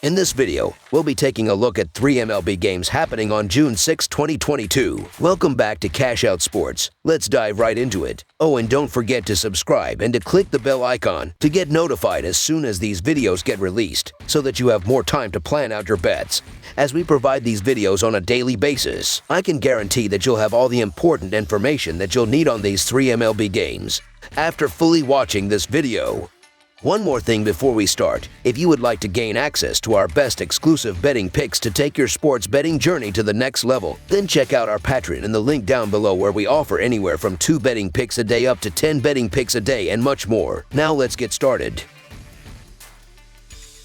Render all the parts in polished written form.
In this video, we'll be taking a look at 3 MLB games happening on June 6, 2022. Welcome back to Cash Out Sports. Let's dive right into it. Oh, and don't forget to subscribe and to click the bell icon to get notified as soon as these videos get released, so that you have more time to plan out your bets. As we provide these videos on a daily basis, I can guarantee that you'll have all the important information that you'll need on these 3 MLB games after fully watching this video. One more thing before we start. If you would like to gain access to our best exclusive betting picks to take your sports betting journey to the next level, then check out our Patreon in the link down below, where we offer anywhere from 2 betting picks a day up to 10 betting picks a day and much more. Now let's get started.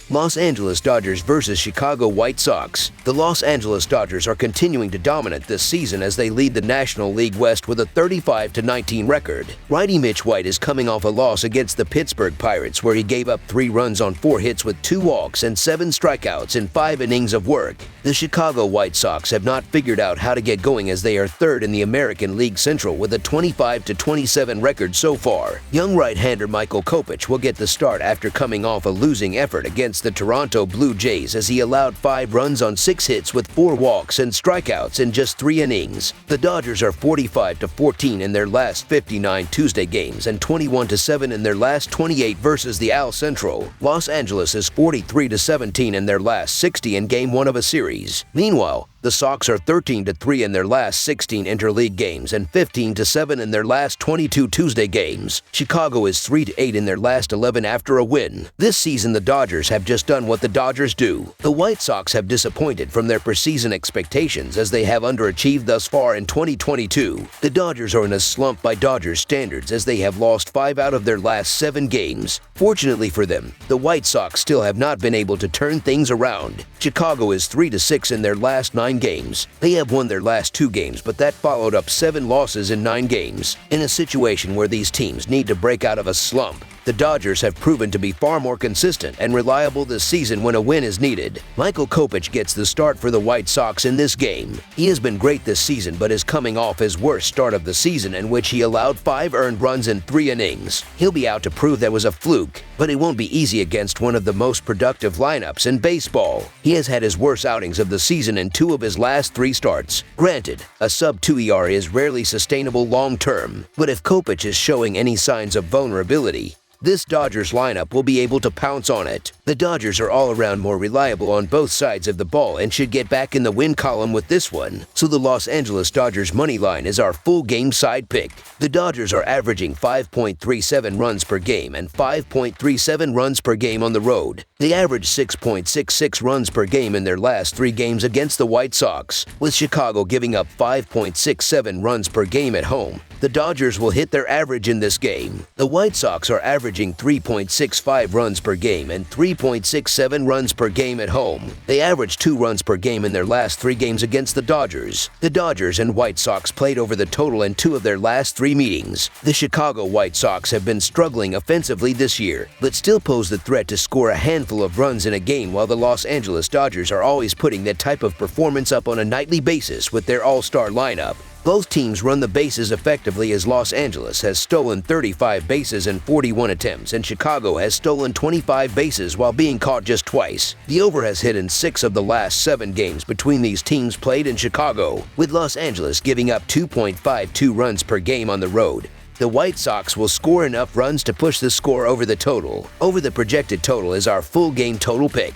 Los Angeles Dodgers versus Chicago White Sox. The Los Angeles Dodgers are continuing to dominate this season as they lead the National League West with a 35-19 record. Righty Mitch White is coming off a loss against the Pittsburgh Pirates, where he gave up 3 runs on 4 hits with 2 walks and 7 strikeouts in 5 innings of work. The Chicago White Sox have not figured out how to get going, as they are 3rd in the American League Central with a 25-27 record so far. Young right-hander Michael Kopech will get the start after coming off a losing effort against the Toronto Blue Jays, as he allowed 5 runs on 6 hits with 4 walks and strikeouts in just 3 innings. The Dodgers are 45-14 in their last 59 Tuesday games and 21-7 in their last 28 versus the AL Central. Los Angeles is 43-17 in their last 60 in Game 1 of a series. Meanwhile, the Sox are 13-3 in their last 16 interleague games and 15-7 in their last 22 Tuesday games. Chicago is 3-8 in their last 11 after a win. This season, the Dodgers have just done what the Dodgers do. The White Sox have disappointed from their preseason expectations, as they have underachieved thus far in 2022. The Dodgers are in a slump by Dodgers standards, as they have lost 5 out of their last 7 games. Fortunately for them, the White Sox still have not been able to turn things around. Chicago is 3-6 in their last 9 games. They have won their last 2 games, but that followed up 7 losses in 9 games. In a situation where these teams need to break out of a slump, the Dodgers have proven to be far more consistent and reliable this season when a win is needed. Michael Kopech gets the start for the White Sox in this game. He has been great this season, but is coming off his worst start of the season, in which he allowed 5 earned runs in 3 innings. He'll be out to prove that was a fluke, but it won't be easy against one of the most productive lineups in baseball. He has had his worst outings of the season in 2 of his last 3 starts. Granted, a sub-2 ERA is rarely sustainable long-term, but if Kopech is showing any signs of vulnerability, this Dodgers lineup will be able to pounce on it. The Dodgers are all around more reliable on both sides of the ball and should get back in the win column with this one, so the Los Angeles Dodgers money line is our full game side pick. The Dodgers are averaging 5.37 runs per game and 5.37 runs per game on the road. They average 6.66 runs per game in their last 3 games against the White Sox, with Chicago giving up 5.67 runs per game at home. The Dodgers will hit their average in this game. The White Sox are averaging 3.65 runs per game and 3.67 runs per game at home. They average 2 runs per game in their last 3 games against the Dodgers. The Dodgers and White Sox played over the total in 2 of their last 3 meetings. The Chicago White Sox have been struggling offensively this year, but still pose the threat to score a handful of runs in a game, while the Los Angeles Dodgers are always putting that type of performance up on a nightly basis with their all-star lineup. Both teams run the bases effectively, as Los Angeles has stolen 35 bases in 41 attempts, and Chicago has stolen 25 bases while being caught just twice. The over has hit in 6 of the last 7 games between these teams played in Chicago, with Los Angeles giving up 2.52 runs per game on the road. The White Sox will score enough runs to push the score over the total. Over the projected total is our full game total pick.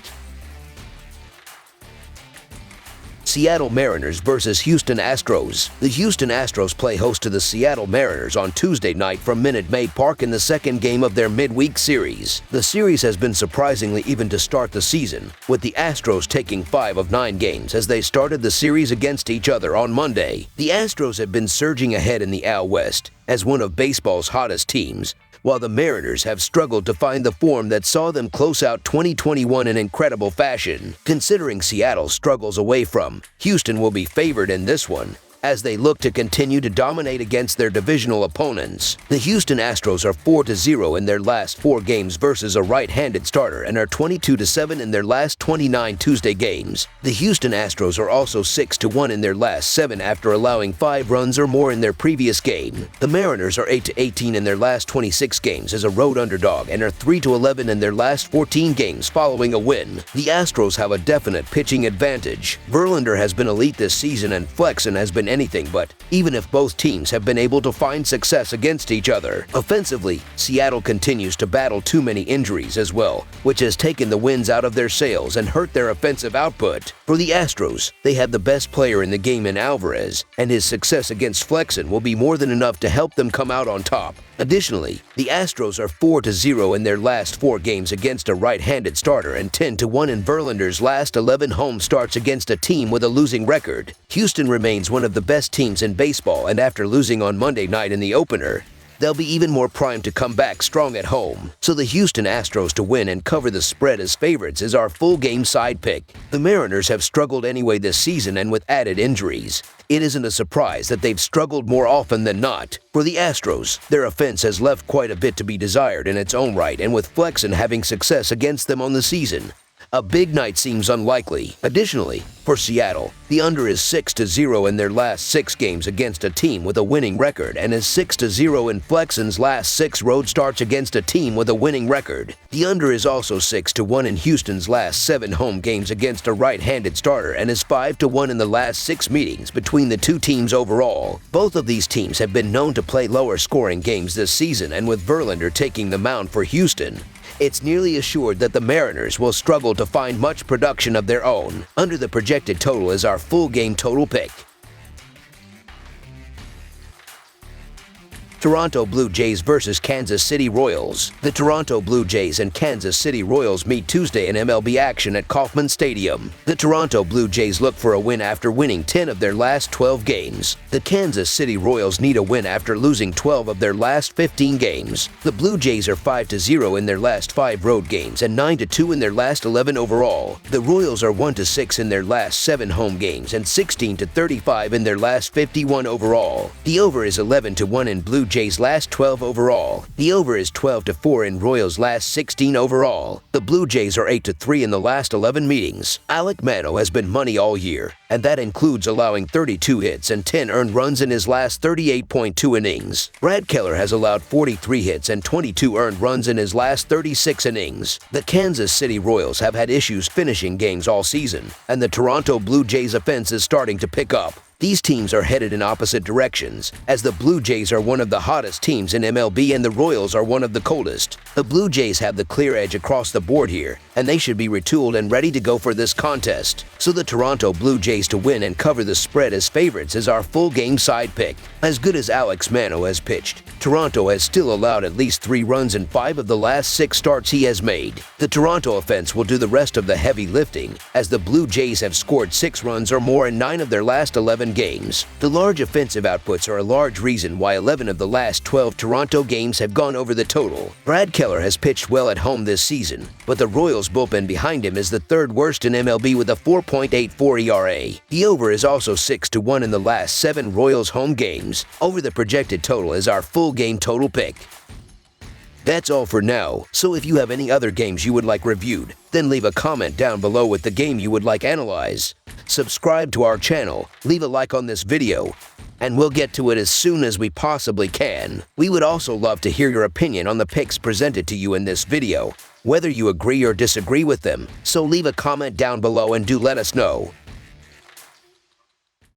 Seattle Mariners versus Houston Astros. The Houston Astros play host to the Seattle Mariners on Tuesday night from Minute Maid Park in the 2nd game of their midweek series. The series has been surprisingly even to start the season, with the Astros taking 5 of 9 games as they started the series against each other on Monday. The Astros have been surging ahead in the AL West as one of baseball's hottest teams, while the Mariners have struggled to find the form that saw them close out 2021 in incredible fashion. Considering Seattle's struggles away from, Houston will be favored in this one. as they look to continue to dominate against their divisional opponents. The Houston Astros are 4-0 in their last 4 games versus a right-handed starter and are 22-7 in their last 29 Tuesday games. The Houston Astros are also 6-1 in their last 7 after allowing 5 runs or more in their previous game. The Mariners are 8-18 in their last 26 games as a road underdog and are 3-11 in their last 14 games following a win. The Astros have a definite pitching advantage. Verlander has been elite this season and Flexen has been anything but, even if both teams have been able to find success against each other. Offensively, Seattle continues to battle too many injuries as well, which has taken the wins out of their sails and hurt their offensive output. For the Astros, they have the best player in the game in Alvarez, and his success against Flexen will be more than enough to help them come out on top. Additionally, the Astros are 4-0 in their last 4 games against a right-handed starter and 10-1 in Verlander's last 11 home starts against a team with a losing record. Houston remains one of the best teams in baseball, and after losing on Monday night in the opener, they'll be even more primed to come back strong at home. So the Houston Astros to win and cover the spread as favorites is our full game side pick. The Mariners have struggled anyway this season, and with added injuries, it isn't a surprise that they've struggled more often than not. For the Astros, their offense has left quite a bit to be desired in its own right, and with Flexen having success against them on the season, a big night seems unlikely. Additionally, for Seattle, the under is 6-0 in their last 6 games against a team with a winning record and is 6-0 in Flexen's last 6 road starts against a team with a winning record. The under is also 6-1 in Houston's last 7 home games against a right-handed starter and is 5-1 in the last 6 meetings between the two teams overall. Both of these teams have been known to play lower scoring games this season, and with Verlander taking the mound for Houston, it's nearly assured that the Mariners will struggle to find much production of their own. Under the projected total is our full game total pick. Toronto Blue Jays versus Kansas City Royals. The Toronto Blue Jays and Kansas City Royals meet Tuesday in MLB action at Kauffman Stadium. The Toronto Blue Jays look for a win after winning 10 of their last 12 games. The Kansas City Royals need a win after losing 12 of their last 15 games. The Blue Jays are 5-0 in their last 5 road games and 9-2 in their last 11 overall. The Royals are 1-6 in their last 7 home games and 16-35 in their last 51 overall. The over is 11-1 in Blue Jays last 12 overall. The over is 12-4 in Royals last 16 overall. The Blue Jays are 8-3 in the last 11 meetings. Alek Manoah has been money all year, and that includes allowing 32 hits and 10 earned runs in his last 38.2 innings. Brad Keller has allowed 43 hits and 22 earned runs in his last 36 innings. The Kansas City Royals have had issues finishing games all season, and the Toronto Blue Jays offense is starting to pick up. These teams are headed in opposite directions, as the Blue Jays are one of the hottest teams in MLB and the Royals are one of the coldest. The Blue Jays have the clear edge across the board here, and they should be retooled and ready to go for this contest. So the Toronto Blue Jays to win and cover the spread as favorites is our full game side pick. As good as Alek Manoah has pitched, Toronto has still allowed at least 3 runs in 5 of the last 6 starts he has made. The Toronto offense will do the rest of the heavy lifting, as the Blue Jays have scored 6 runs or more in 9 of their last 11 games. The large offensive outputs are a large reason why 11 of the last 12 Toronto games have gone over the total. Brad Keller has pitched well at home this season, but the Royals bullpen behind him is the 3rd worst in MLB with a 4.84 ERA. The over is also 6-1 in the last 7 Royals home games. Over the projected total is our full game total pick. That's all for now, so if you have any other games you would like reviewed, then leave a comment down below with the game you would like analyzed. Subscribe to our channel, leave a like on this video, and we'll get to it as soon as we possibly can. We would also love to hear your opinion on the picks presented to you in this video, whether you agree or disagree with them, so leave a comment down below and do let us know.